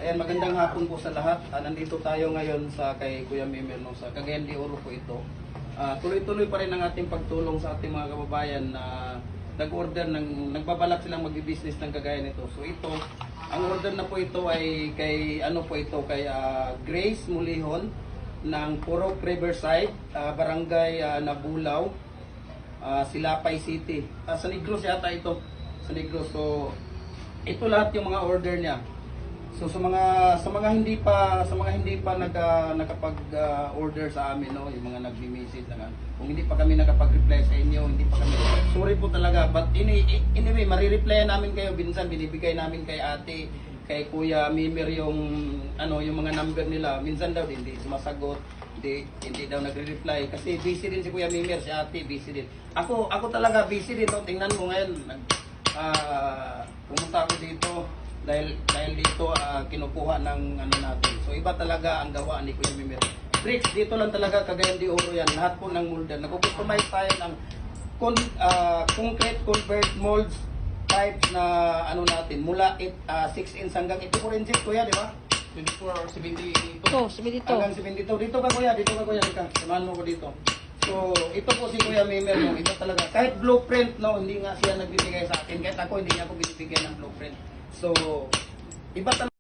Ayan, magandang hapon po sa lahat. Nandito tayo ngayon sa kay Kuya Mimer, no, sa Cagayan de Oro po ito. Tuloy-tuloy pa rin ang ating pagtulong sa ating mga kababayan na nag-order nagbabalak silang mag-business ng kagaya nito. So ito, ang order na po ito ay kay Grace Mulihon ng Purok Riverside, Barangay Nabulaw, Silapay City. Sa Negros yata ito. Sa Negros. So ito lahat yung mga order niya. So sa mga hindi pa nakapag-order sa amin, no, yung mga nagmi-message na kung hindi pa kami nakapag-reply sa inyo, hindi pa kami, sorry po talaga, but anyway, mari-replyan namin kayo, minsan binibigay namin kay ate, kay Kuya Mimer yung mga number nila, minsan daw hindi sumasagot, hindi daw nagre-reply kasi busy din si Kuya Mimer, si ate busy din. Ako talaga busy din, no? Tingnan mo ngayon, pumunta ako dito dahil dito kinukuha ng natin. So iba talaga ang gawa ni Kuya Mimer. Bricks, dito lang talaga Cagayan de Oro yan. Lahat po ng molder. Nag-customize tayo ng concrete convert molds types na natin. Mula 6 inch hanggang 84 inches, Kuya, di ba? 24 or 72. Oh, 72. Hanggang 72. Dito ka, Kuya. Samahan mo ko dito. So, ito po si Kuya Mimer, no? Iba talaga. Kahit blueprint, no? Hindi nga siya nagbibigay sa akin. Kahit ako, hindi niya ako binibigyan ng blueprint. So, iba talaga.